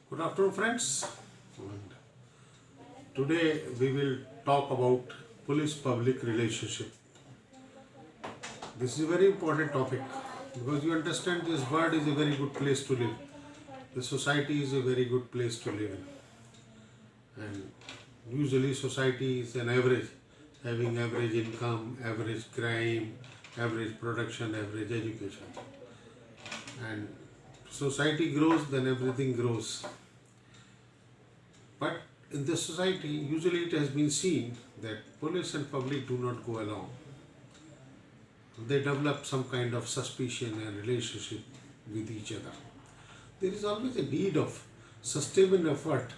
Good afternoon, friends. And today we will talk about police-public relationship. This is a very important topic because you understand this world is a very good place to live. The society is a very good place to live in, and usually society is an average, having average income, average crime, average production, average education. And society grows, then everything grows. But in this society, usually it has been seen that police and public do not go along. They develop some kind of suspicion and relationship with each other. There is always a need of sustained effort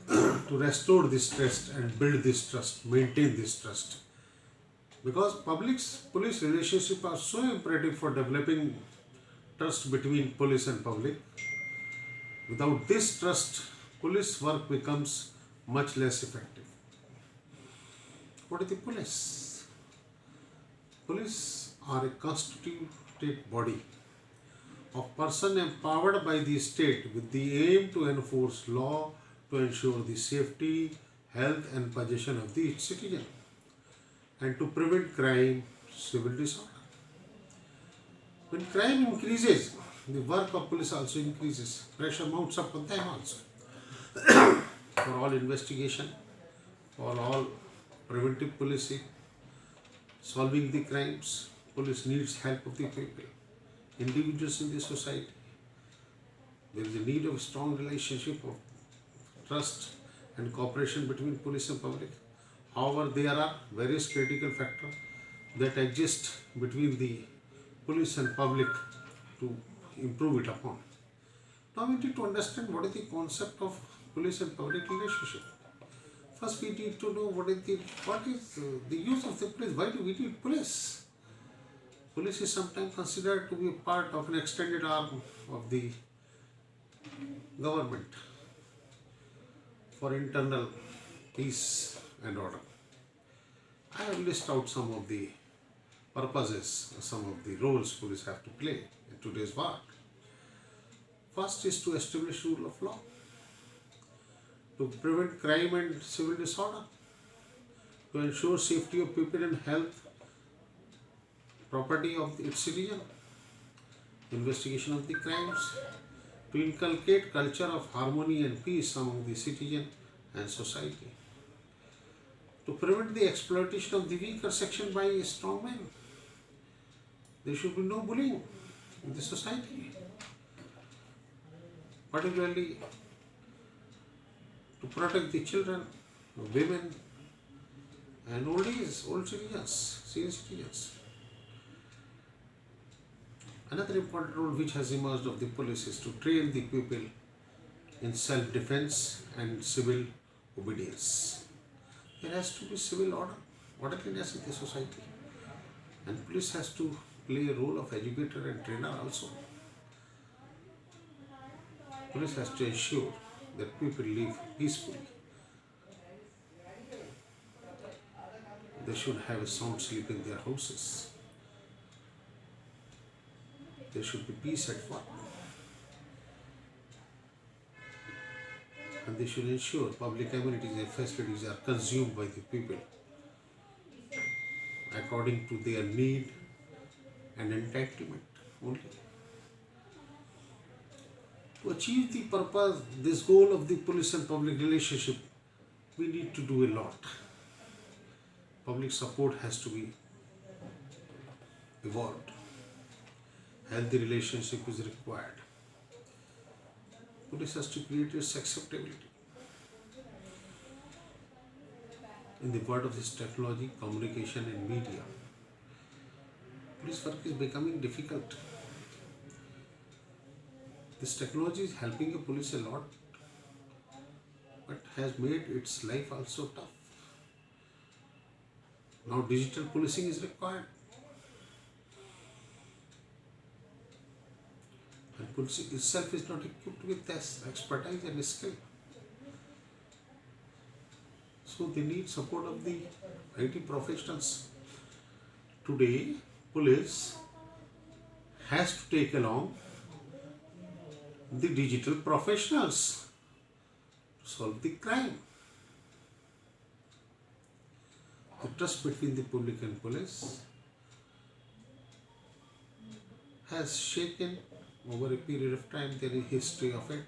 to restore this trust and build this trust, maintain this trust. Because public's police relationship are so imperative for developing trust between police and public. Without this trust, police work becomes much less effective. What is the police? Police are a constituted body of person empowered by the state with the aim to enforce law, to ensure the safety, health and possession of the citizen, and to prevent crime, civil disorder. When crime increases, the work of police also increases. Pressure mounts up on them also. For all investigation, for all preventive policing, solving the crimes, police needs help of the people, individuals in the society. There is a need of strong relationship of trust and cooperation between police and public. However, there are various critical factors that exist between the police and public to improve it upon. Now we need to understand what is the concept of police and public relationship. First, we need to know what is the use of the police. Why do we need police? Police is sometimes considered to be part of an extended arm of the government for internal peace and order. I have listed out some of the purposes, some of the roles police have to play in today's world. First is to establish rule of law, to prevent crime and civil disorder, to ensure safety of people and health, property of its citizen, investigation of the crimes, to inculcate culture of harmony and peace among the citizen and society, to prevent the exploitation of the weaker section by a strong man. There should be no bullying in the society, particularly to protect the children, women, and old citizens, senior citizens. Another important role which has emerged of the police is to train the people in self-defense and civil obedience. There has to be civil orderliness in the society, and police has to play a role of educator and trainer also. Police has to ensure that people live peacefully. They should have a sound sleep in their houses. There should be peace at work. And they should ensure public amenities and facilities are consumed by the people according to their need and entitlement only. To achieve the purpose, this goal of the police and public relationship, we need to do a lot. Public support has to be evolved. Healthy relationship is required. Police has to create its acceptability. In the world of this technology, communication and media, police work is becoming difficult. This technology is helping the police a lot, but has made its life also tough. Now digital policing is required. And policing itself is not equipped with this expertise and skill. So they need support of the IT professionals. Today, police has to take along the digital professionals solve the crime. The trust between the public and police has shaken over a period of time. There is history of it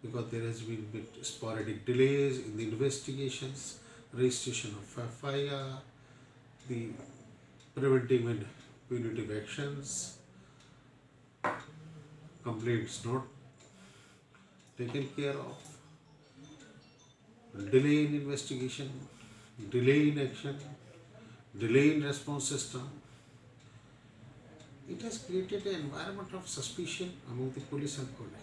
because there has been sporadic delays in the investigations, registration of FIR, the preventive and punitive actions, complaints not taken care of, delay in investigation, delay in action, delay in response system. It has created an environment of suspicion among the police and public.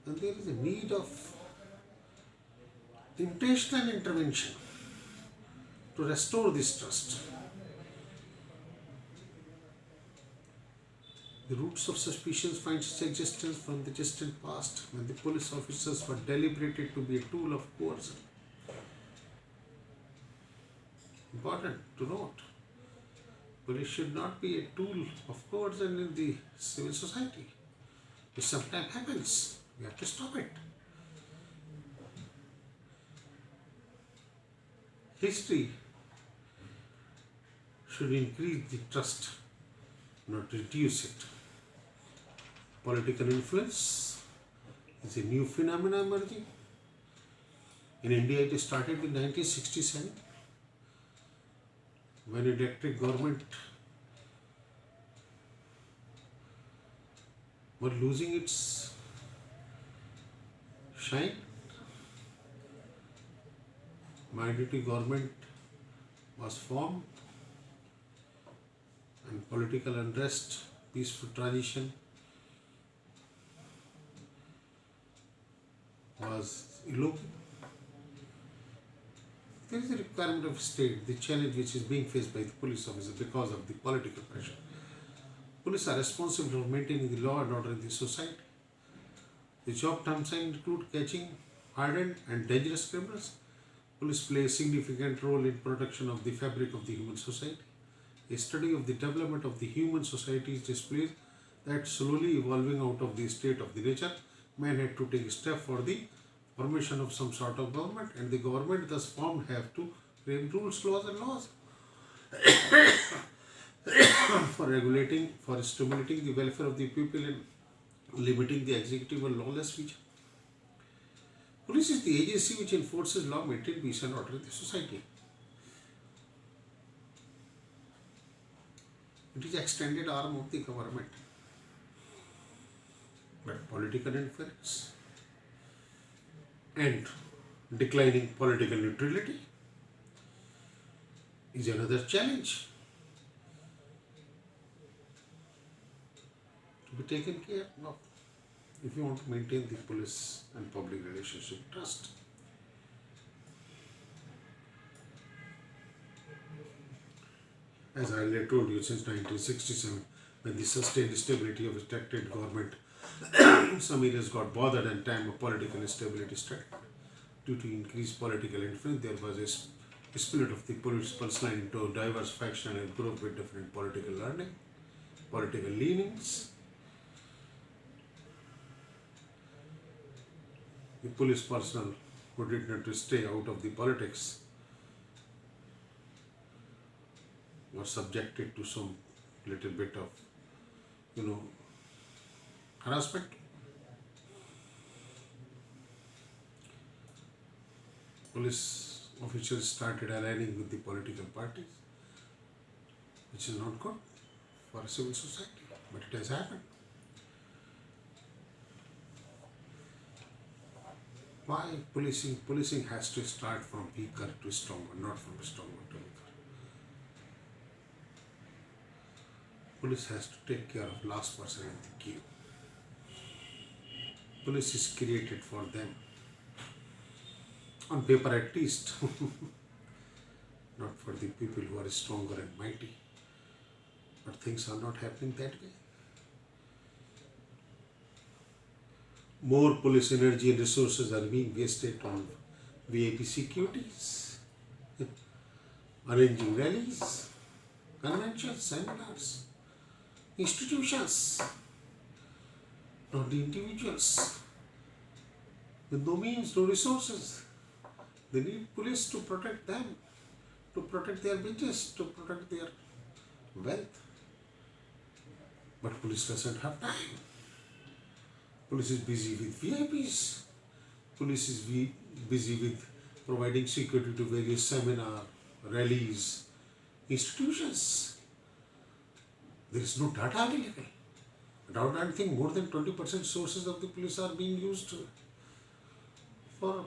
And there is a need of intentional intervention to restore this trust. The roots of suspicions find its existence from the distant past when the police officers were deliberated to be a tool of coercion. Important to note. Police should not be a tool of coercion in the civil society. It sometimes happens. We have to stop it. History should increase the trust, not reduce it. Political influence is a new phenomenon emerging. In India, it started in 1967 when a elected government were losing its shine. Minority government was formed and political unrest, peaceful transition was eloping. There is a requirement of state, the challenge which is being faced by the police officers because of the political pressure. Police are responsible for maintaining the law and order in the society. The job terms include catching hardened and dangerous criminals. Police play a significant role in protection of the fabric of the human society. A study of the development of the human society displays that slowly evolving out of the state of the nature, man had to take a step for the formation of some sort of government, and the government thus formed have to frame rules, laws and laws for regulating, for stimulating the welfare of the people and limiting the executive and lawless feature. Police is the agency which enforces law, maintains peace and order in the society. It is extended arm of the government. But political influence and declining political neutrality is another challenge to be taken care of if you want to maintain the police and public relationship trust. As I earlier told you, since 1967, when the sustained stability of a elected government, some areas got bothered and time of political instability started. Due to increased political influence, there was a split of the police line into diverse faction and group with different political learning, political leanings. The police personnel who did not stay out of the politics were subjected to some little bit of, harassment. Police officials started aligning with the political parties, which is not good for a civil society, but it has happened. Why policing? Policing has to start from weaker to stronger, not from stronger to weaker. Police has to take care of last person in the queue. Police is created for them. On paper at least. Not for the people who are stronger and mighty. But things are not happening that way. More police energy and resources are being wasted on VIP securities, arranging rallies, conventions, seminars, institutions, not the individuals. with no means, no resources. They need police to protect them, to protect their business, to protect their wealth. But police doesn't have time. Police is busy with VIPs. Police is busy with providing security to various seminar, rallies, institutions. There is no data available. I don't think more than 20% sources of the police are being used for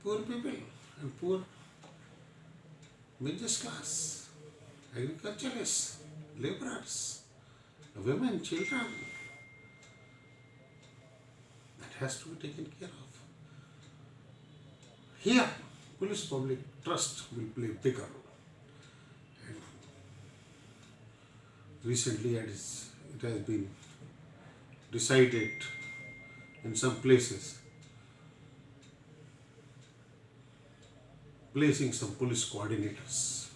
poor people and poor middle class, agriculturists, laborers, women, children. That has to be taken care of. Here, police public trust will play a bigger role. And recently, it has been decided in some places placing some police coordinators.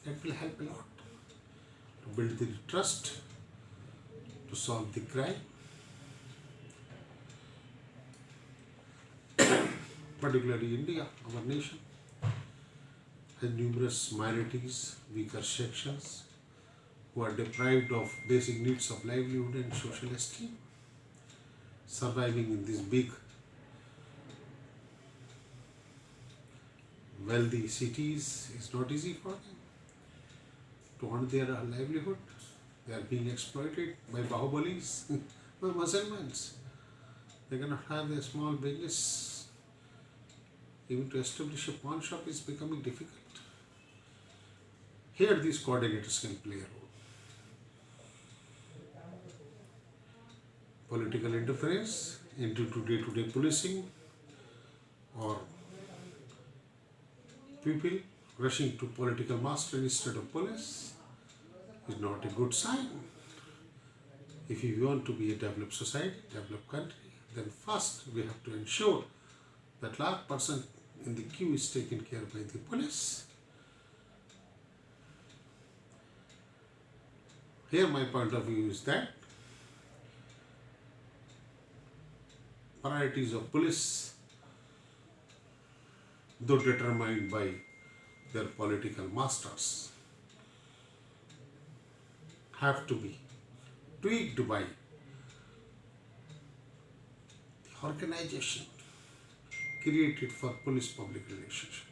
That will help a lot to build the trust, to solve the crime. Particularly India, our nation, has numerous minorities, weaker sections who are deprived of basic needs of livelihood and social esteem. Surviving in these big, wealthy cities is not easy for them. To earn their livelihood, they are being exploited by Bahubalis, by Muslims. They cannot have a small business. Even to establish a pawn shop is becoming difficult. Here these coordinators can play a role. Political interference into day-to-day policing or people rushing to political master instead of police is not a good sign. If you want to be a developed society, developed country, then first we have to ensure that large person in the queue is taken care by the police. Here my point of view is that priorities of police, though determined by their political masters, have to be tweaked by the organization created for police public relationship.